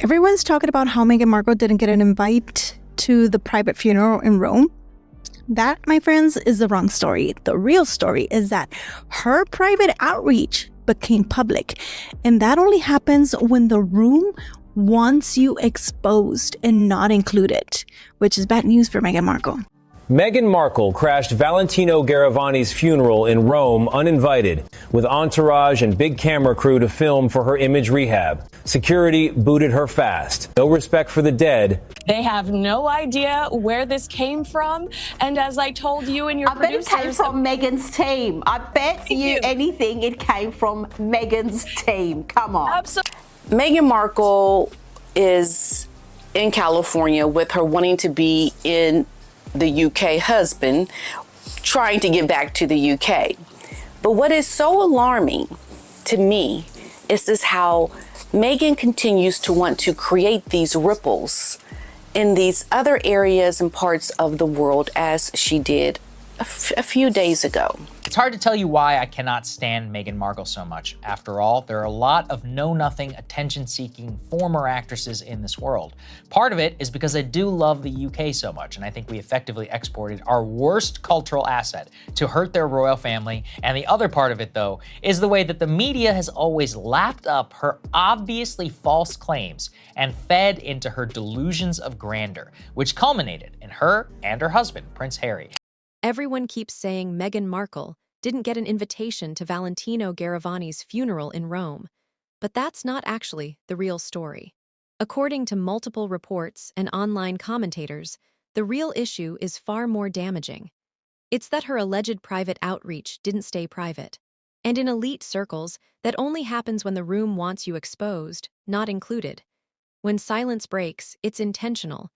Everyone's talking about how Meghan Markle didn't get an invite to the private funeral in Rome. That, my friends, is the wrong story. The real story is that her private outreach became public, and that only happens when the room wants you exposed and not included, which is bad news for Meghan Markle. Meghan Markle crashed Valentino Garavani's funeral in Rome uninvited, with entourage and big camera crew to film for her image rehab. Security booted her fast. No respect for the dead. They have no idea where this came from. And as I told you and your producers... I bet it came from Meghan's team. I bet you anything it came from Meghan's team. Come on. Absolutely. Meghan Markle is in California with her wanting to be in the UK husband, trying to get back to the UK. But what is so alarming to me is how Meghan continues to want to create these ripples in these other areas and parts of the world as she did a few days ago. It's hard to tell you why I cannot stand Meghan Markle so much. After all, there are a lot of know-nothing, attention-seeking former actresses in this world. Part of it is because I do love the UK so much, and I think we effectively exported our worst cultural asset to hurt their royal family. And the other part of it, though, is the way that the media has always lapped up her obviously false claims and fed into her delusions of grandeur, which culminated in her and her husband, Prince Harry. Everyone keeps saying Meghan Markle didn't get an invitation to Valentino Garavani's funeral in Rome, but that's not actually the real story. According to multiple reports and online commentators, the real issue is far more damaging. It's that her alleged private outreach didn't stay private. And in elite circles, that only happens when the room wants you exposed, not included. When silence breaks, it's intentional.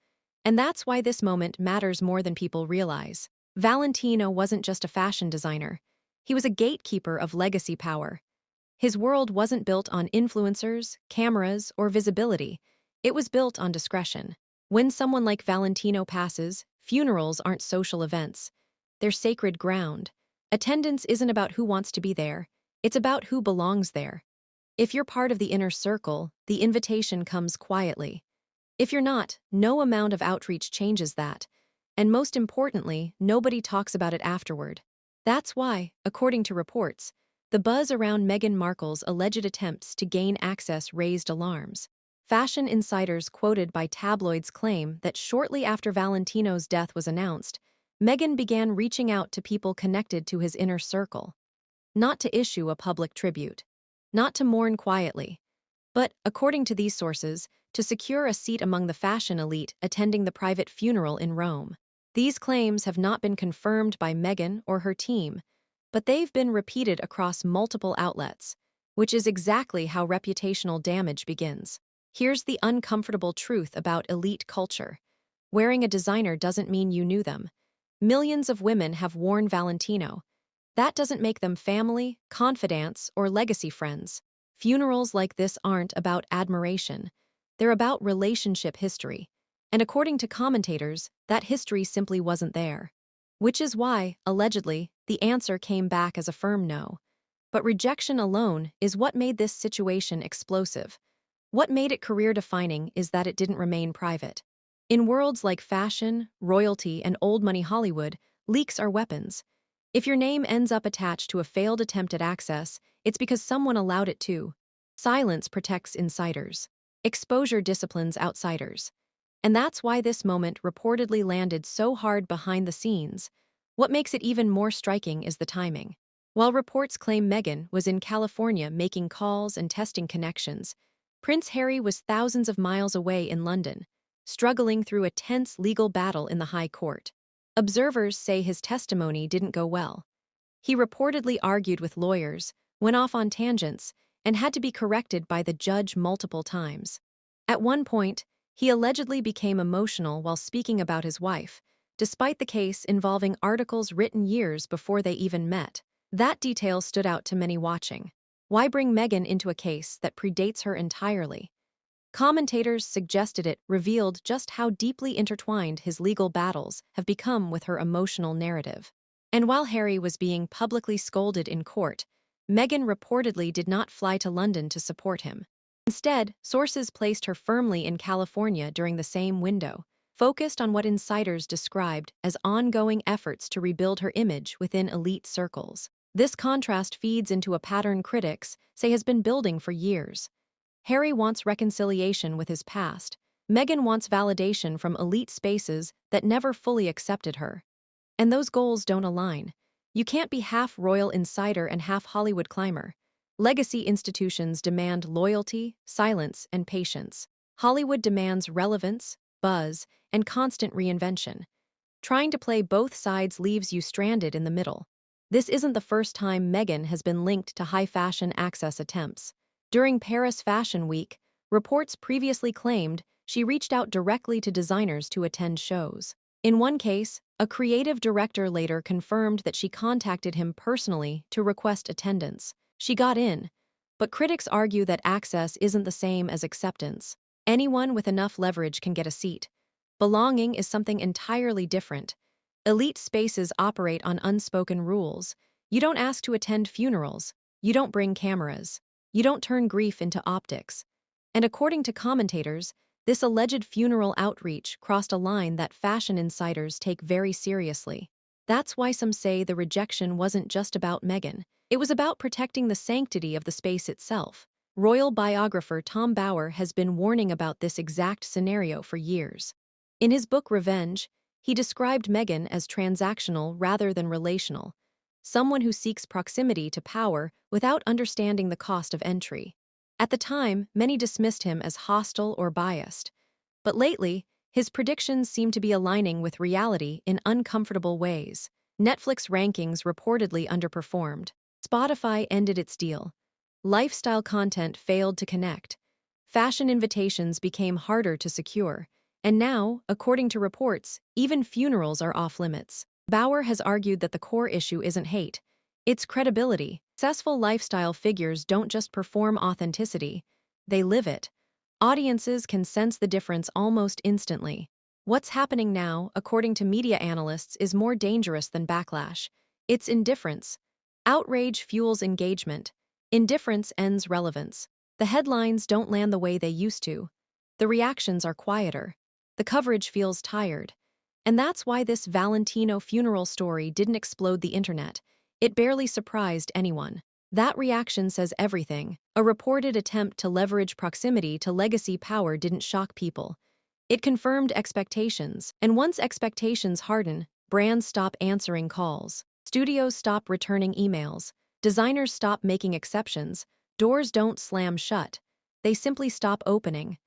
And that's why this moment matters more than people realize. Valentino wasn't just a fashion designer. He was a gatekeeper of legacy power. His world wasn't built on influencers, cameras, or visibility. It was built on discretion. When someone like Valentino passes, funerals aren't social events. They're sacred ground. Attendance isn't about who wants to be there. It's about who belongs there. If you're part of the inner circle, the invitation comes quietly. If you're not, no amount of outreach changes that. And most importantly, nobody talks about it afterward. That's why, according to reports, the buzz around Meghan Markle's alleged attempts to gain access raised alarms. Fashion insiders quoted by tabloids claim that shortly after Valentino's death was announced, Meghan began reaching out to people connected to his inner circle. Not to issue a public tribute, not to mourn quietly, but, according to these sources, to secure a seat among the fashion elite attending the private funeral in Rome. These claims have not been confirmed by Meghan or her team, but they've been repeated across multiple outlets, which is exactly how reputational damage begins. Here's the uncomfortable truth about elite culture. Wearing a designer doesn't mean you knew them. Millions of women have worn Valentino. That doesn't make them family, confidants, or legacy friends. Funerals like this aren't about admiration. They're about relationship history. And according to commentators, that history simply wasn't there. Which is why, allegedly, the answer came back as a firm no. But rejection alone is what made this situation explosive. What made it career-defining is that it didn't remain private. In worlds like fashion, royalty, and old-money Hollywood, leaks are weapons. If your name ends up attached to a failed attempt at access, it's because someone allowed it to. Silence protects insiders. Exposure disciplines outsiders. And that's why this moment reportedly landed so hard behind the scenes. What makes it even more striking is the timing. While reports claim Meghan was in California making calls and testing connections, Prince Harry was thousands of miles away in London, struggling through a tense legal battle in the High Court. Observers say his testimony didn't go well. He reportedly argued with lawyers, went off on tangents, and had to be corrected by the judge multiple times. At one point, he allegedly became emotional while speaking about his wife, despite the case involving articles written years before they even met. That detail stood out to many watching. Why bring Meghan into a case that predates her entirely? Commentators suggested it revealed just how deeply intertwined his legal battles have become with her emotional narrative. And while Harry was being publicly scolded in court, Meghan reportedly did not fly to London to support him. Instead, sources placed her firmly in California during the same window, focused on what insiders described as ongoing efforts to rebuild her image within elite circles. This contrast feeds into a pattern critics say has been building for years. Harry wants reconciliation with his past. Meghan wants validation from elite spaces that never fully accepted her. And those goals don't align. You can't be half royal insider and half Hollywood climber. Legacy institutions demand loyalty, silence, and patience. Hollywood demands relevance, buzz, and constant reinvention. Trying to play both sides leaves you stranded in the middle. This isn't the first time Meghan has been linked to high fashion access attempts. During Paris Fashion Week, reports previously claimed she reached out directly to designers to attend shows. In one case, a creative director later confirmed that she contacted him personally to request attendance. She got in, but critics argue that access isn't the same as acceptance. Anyone with enough leverage can get a seat. Belonging is something entirely different. Elite spaces operate on unspoken rules. You don't ask to attend funerals. You don't bring cameras. You don't turn grief into optics. And according to commentators, this alleged funeral outreach crossed a line that fashion insiders take very seriously. That's why some say the rejection wasn't just about Meghan. It was about protecting the sanctity of the space itself. Royal biographer Tom Bower has been warning about this exact scenario for years. In his book Revenge, he described Meghan as transactional rather than relational, someone who seeks proximity to power without understanding the cost of entry. At the time, many dismissed him as hostile or biased. But lately, his predictions seem to be aligning with reality in uncomfortable ways. Netflix rankings reportedly underperformed. Spotify ended its deal. Lifestyle content failed to connect. Fashion invitations became harder to secure. And now, according to reports, even funerals are off-limits. Bower has argued that the core issue isn't hate. It's credibility. Successful lifestyle figures don't just perform authenticity, they live it. Audiences can sense the difference almost instantly. What's happening now, according to media analysts, is more dangerous than backlash. It's indifference. Outrage fuels engagement. Indifference ends relevance. The headlines don't land the way they used to. The reactions are quieter. The coverage feels tired. And that's why this Valentino funeral story didn't explode the internet. It barely surprised anyone. That reaction says everything. A reported attempt to leverage proximity to legacy power didn't shock people. It confirmed expectations. And once expectations harden, brands stop answering calls. Studios stop returning emails. Designers stop making exceptions. Doors don't slam shut. They simply stop opening.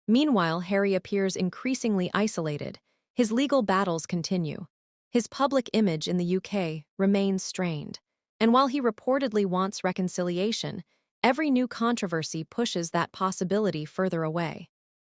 Meanwhile, Harry appears increasingly isolated. His legal battles continue. His public image in the UK remains strained. And while he reportedly wants reconciliation, every new controversy pushes that possibility further away.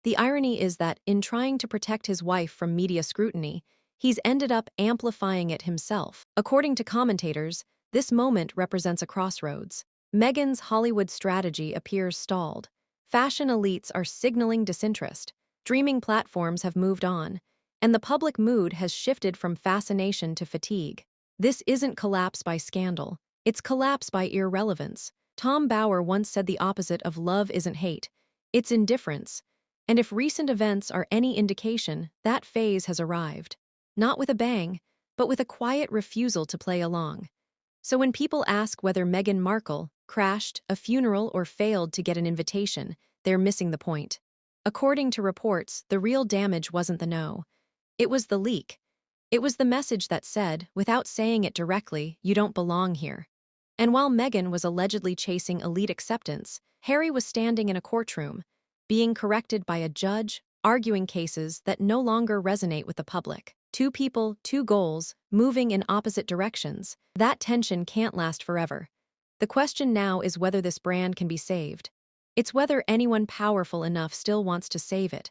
The irony is that, in trying to protect his wife from media scrutiny, he's ended up amplifying it himself. According to commentators, this moment represents a crossroads. Meghan's Hollywood strategy appears stalled. Fashion elites are signaling disinterest. Streaming platforms have moved on, and the public mood has shifted from fascination to fatigue. This isn't collapse by scandal. It's collapse by irrelevance. Tom Bower once said the opposite of love isn't hate. It's indifference. And if recent events are any indication, that phase has arrived. Not with a bang, but with a quiet refusal to play along. So when people ask whether Meghan Markle crashed a funeral or failed to get an invitation, they're missing the point. According to reports, the real damage wasn't the no. It was the leak. It was the message that said, without saying it directly, you don't belong here. And while Meghan was allegedly chasing elite acceptance, Harry was standing in a courtroom, being corrected by a judge, arguing cases that no longer resonate with the public. Two people, two goals, moving in opposite directions. That tension can't last forever. The question now is whether this brand can be saved. It's whether anyone powerful enough still wants to save it.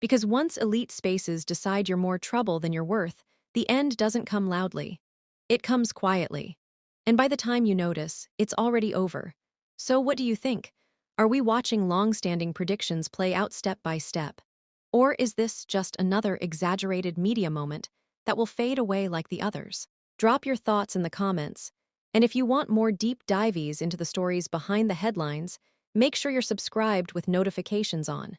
Because once elite spaces decide you're more trouble than you're worth, the end doesn't come loudly. It comes quietly. And by the time you notice, it's already over. So what do you think? Are we watching long-standing predictions play out step by step? Or is this just another exaggerated media moment that will fade away like the others? Drop your thoughts in the comments. And if you want more deep dives into the stories behind the headlines, Make sure you're subscribed with notifications on.